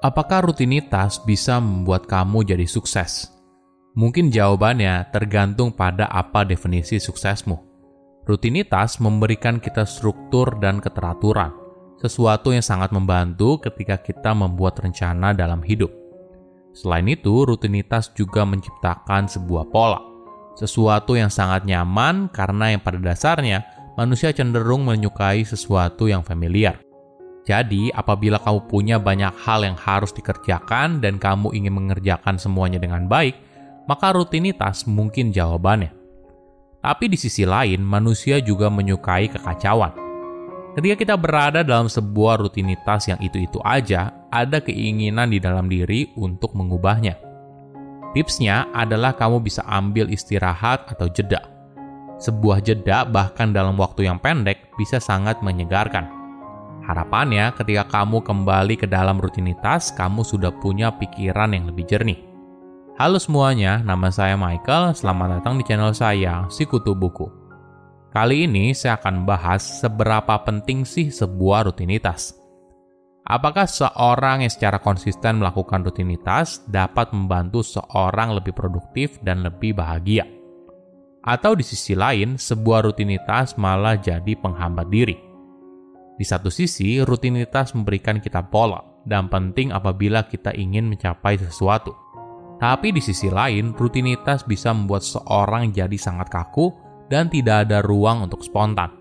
Apakah rutinitas bisa membuat kamu jadi sukses? Mungkin jawabannya tergantung pada apa definisi suksesmu. Rutinitas memberikan kita struktur dan keteraturan, sesuatu yang sangat membantu ketika kita membuat rencana dalam hidup. Selain itu, rutinitas juga menciptakan sebuah pola, sesuatu yang sangat nyaman karena yang pada dasarnya manusia cenderung menyukai sesuatu yang familiar. Jadi, apabila kamu punya banyak hal yang harus dikerjakan dan kamu ingin mengerjakan semuanya dengan baik, maka rutinitas mungkin jawabannya. Tapi di sisi lain, manusia juga menyukai kekacauan. Ketika kita berada dalam sebuah rutinitas yang itu-itu aja, ada keinginan di dalam diri untuk mengubahnya. Tipsnya adalah kamu bisa ambil istirahat atau jeda. Sebuah jeda bahkan dalam waktu yang pendek bisa sangat menyegarkan. Harapannya, ketika kamu kembali ke dalam rutinitas, kamu sudah punya pikiran yang lebih jernih. Halo semuanya, nama saya Michael. Selamat datang di channel saya, Sikutu Buku. Kali ini saya akan bahas seberapa penting sih sebuah rutinitas. Apakah seorang yang secara konsisten melakukan rutinitas dapat membantu seorang lebih produktif dan lebih bahagia? Atau di sisi lain, sebuah rutinitas malah jadi penghambat diri? Di satu sisi, rutinitas memberikan kita pola dan penting apabila kita ingin mencapai sesuatu. Tapi di sisi lain, rutinitas bisa membuat seorang jadi sangat kaku dan tidak ada ruang untuk spontan.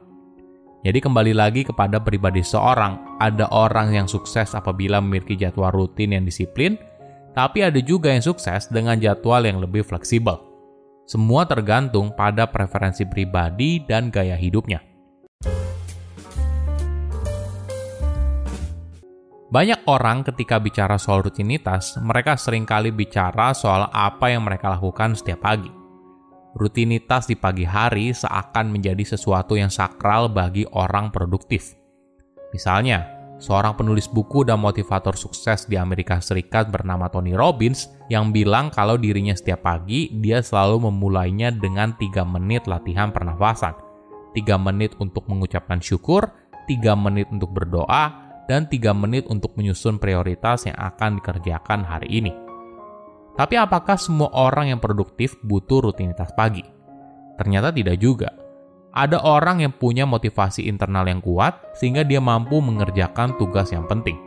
Jadi kembali lagi kepada pribadi seorang, ada orang yang sukses apabila memiliki jadwal rutin yang disiplin, tapi ada juga yang sukses dengan jadwal yang lebih fleksibel. Semua tergantung pada preferensi pribadi dan gaya hidupnya. Banyak orang ketika bicara soal rutinitas, mereka seringkali bicara soal apa yang mereka lakukan setiap pagi. Rutinitas di pagi hari seakan menjadi sesuatu yang sakral bagi orang produktif. Misalnya, seorang penulis buku dan motivator sukses di Amerika Serikat bernama Tony Robbins yang bilang kalau dirinya setiap pagi dia selalu memulainya dengan 3 menit latihan pernafasan, 3 menit untuk mengucapkan syukur, 3 menit untuk berdoa, dan 3 menit untuk menyusun prioritas yang akan dikerjakan hari ini. Tapi apakah semua orang yang produktif butuh rutinitas pagi? Ternyata tidak juga. Ada orang yang punya motivasi internal yang kuat sehingga dia mampu mengerjakan tugas yang penting.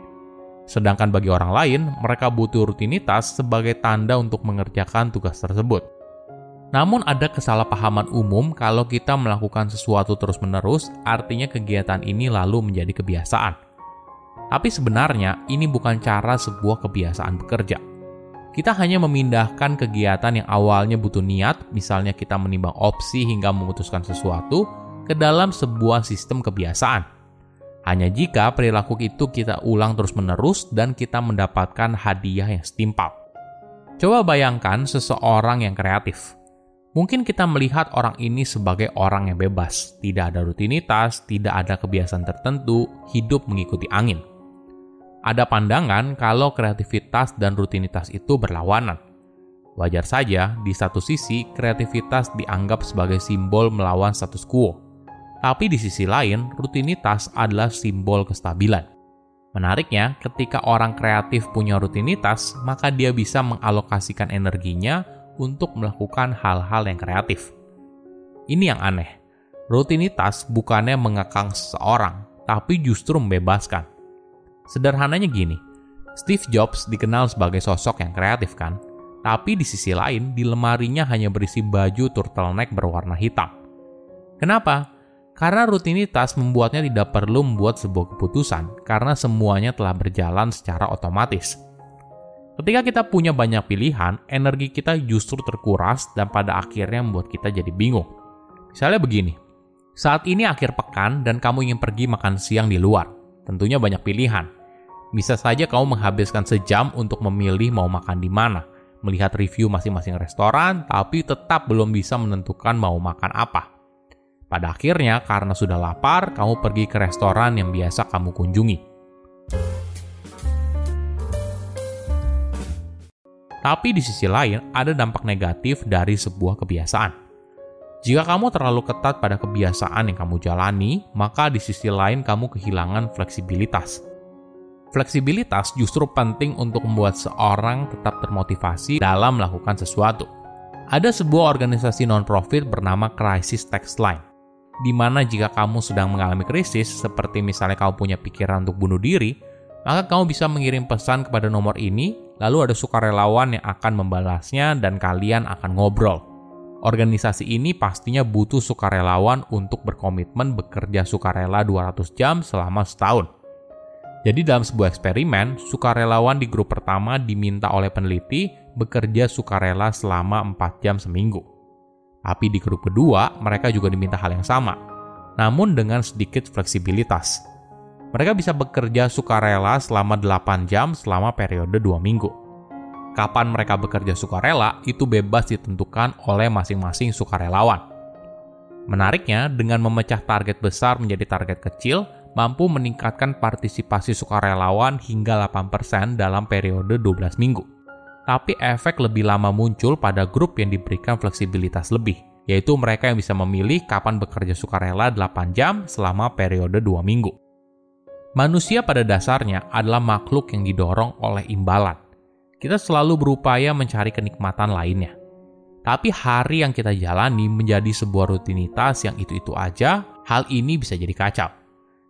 Sedangkan bagi orang lain, mereka butuh rutinitas sebagai tanda untuk mengerjakan tugas tersebut. Namun ada kesalahpahaman umum kalau kita melakukan sesuatu terus-menerus, artinya kegiatan ini lalu menjadi kebiasaan. Tapi sebenarnya ini bukan cara sebuah kebiasaan bekerja. Kita hanya memindahkan kegiatan yang awalnya butuh niat, misalnya kita menimbang opsi hingga memutuskan sesuatu, ke dalam sebuah sistem kebiasaan. Hanya jika perilaku itu kita ulang terus-menerus dan kita mendapatkan hadiah yang setimpal. Coba bayangkan seseorang yang kreatif. Mungkin kita melihat orang ini sebagai orang yang bebas, tidak ada rutinitas, tidak ada kebiasaan tertentu, hidup mengikuti angin. Ada pandangan kalau kreativitas dan rutinitas itu berlawanan. Wajar saja, di satu sisi, kreativitas dianggap sebagai simbol melawan status quo. Tapi di sisi lain, rutinitas adalah simbol kestabilan. Menariknya, ketika orang kreatif punya rutinitas, maka dia bisa mengalokasikan energinya untuk melakukan hal-hal yang kreatif. Ini yang aneh. Rutinitas bukannya mengekang seseorang, tapi justru membebaskan. Sederhananya gini, Steve Jobs dikenal sebagai sosok yang kreatif kan? Tapi di sisi lain, di lemarinya hanya berisi baju turtleneck berwarna hitam. Kenapa? Karena rutinitas membuatnya tidak perlu membuat sebuah keputusan, karena semuanya telah berjalan secara otomatis. Ketika kita punya banyak pilihan, energi kita justru terkuras dan pada akhirnya membuat kita jadi bingung. Misalnya begini, saat ini akhir pekan dan kamu ingin pergi makan siang di luar. Tentunya banyak pilihan. Bisa saja kamu menghabiskan sejam untuk memilih mau makan di mana, melihat review masing-masing restoran, tapi tetap belum bisa menentukan mau makan apa. Pada akhirnya, karena sudah lapar, kamu pergi ke restoran yang biasa kamu kunjungi. Tapi di sisi lain, ada dampak negatif dari sebuah kebiasaan. Jika kamu terlalu ketat pada kebiasaan yang kamu jalani, maka di sisi lain kamu kehilangan fleksibilitas. Fleksibilitas justru penting untuk membuat seorang tetap termotivasi dalam melakukan sesuatu. Ada sebuah organisasi non-profit bernama Crisis Text Line, di mana jika kamu sedang mengalami krisis, seperti misalnya kamu punya pikiran untuk bunuh diri, maka kamu bisa mengirim pesan kepada nomor ini, lalu ada sukarelawan yang akan membalasnya dan kalian akan ngobrol. Organisasi ini pastinya butuh sukarelawan untuk berkomitmen bekerja sukarela 200 jam selama setahun. Jadi dalam sebuah eksperimen, sukarelawan di grup pertama diminta oleh peneliti bekerja sukarela selama 4 jam seminggu. Tapi di grup kedua, mereka juga diminta hal yang sama, namun dengan sedikit fleksibilitas. Mereka bisa bekerja sukarela selama 8 jam selama periode 2 minggu. Kapan mereka bekerja sukarela, itu bebas ditentukan oleh masing-masing sukarelawan. Menariknya, dengan memecah target besar menjadi target kecil, mampu meningkatkan partisipasi sukarelawan hingga 8% dalam periode 12 minggu. Tapi efek lebih lama muncul pada grup yang diberikan fleksibilitas lebih, yaitu mereka yang bisa memilih kapan bekerja sukarela 8 jam selama periode 2 minggu. Manusia pada dasarnya adalah makhluk yang didorong oleh imbalan. Kita selalu berupaya mencari kenikmatan lainnya. Tapi hari yang kita jalani menjadi sebuah rutinitas yang itu-itu aja, hal ini bisa jadi kacau.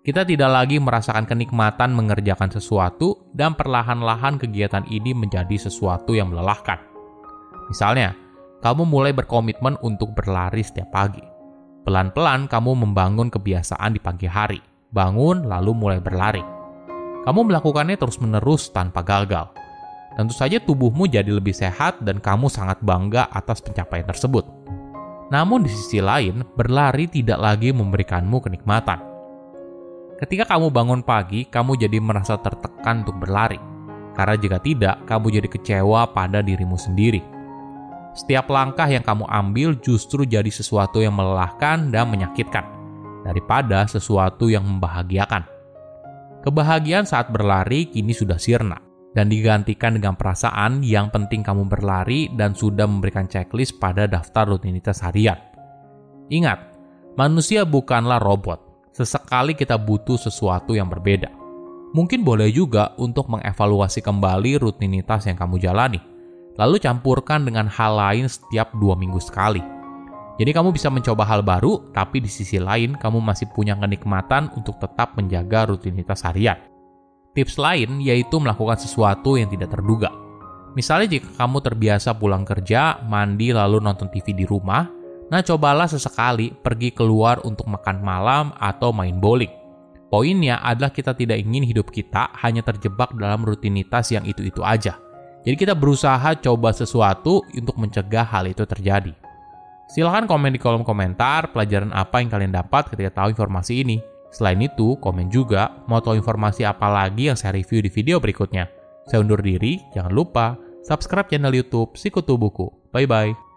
Kita tidak lagi merasakan kenikmatan mengerjakan sesuatu dan perlahan-lahan kegiatan ini menjadi sesuatu yang melelahkan. Misalnya, kamu mulai berkomitmen untuk berlari setiap pagi. Pelan-pelan kamu membangun kebiasaan di pagi hari. Bangun lalu mulai berlari. Kamu melakukannya terus-menerus tanpa gagal. Tentu saja tubuhmu jadi lebih sehat dan kamu sangat bangga atas pencapaian tersebut. Namun di sisi lain, berlari tidak lagi memberikanmu kenikmatan. Ketika kamu bangun pagi, kamu jadi merasa tertekan untuk berlari. Karena jika tidak, kamu jadi kecewa pada dirimu sendiri. Setiap langkah yang kamu ambil justru jadi sesuatu yang melelahkan dan menyakitkan, daripada sesuatu yang membahagiakan. Kebahagiaan saat berlari kini sudah sirna, dan digantikan dengan perasaan yang penting kamu berlari dan sudah memberikan checklist pada daftar rutinitas harian. Ingat, manusia bukanlah robot. Sesekali kita butuh sesuatu yang berbeda. Mungkin boleh juga untuk mengevaluasi kembali rutinitas yang kamu jalani, lalu campurkan dengan hal lain setiap 2 minggu sekali. Jadi kamu bisa mencoba hal baru, tapi di sisi lain kamu masih punya kenikmatan untuk tetap menjaga rutinitas harian. Tips lain yaitu melakukan sesuatu yang tidak terduga. Misalnya jika kamu terbiasa pulang kerja, mandi lalu nonton TV di rumah, nah, cobalah sesekali pergi keluar untuk makan malam atau main bowling. Poinnya adalah kita tidak ingin hidup kita hanya terjebak dalam rutinitas yang itu-itu aja. Jadi kita berusaha coba sesuatu untuk mencegah hal itu terjadi. Silahkan komen di kolom komentar pelajaran apa yang kalian dapat ketika tahu informasi ini. Selain itu, komen juga mau tahu informasi apa lagi yang saya review di video berikutnya. Saya undur diri, jangan lupa subscribe channel YouTube Sikutu Buku. Bye-bye.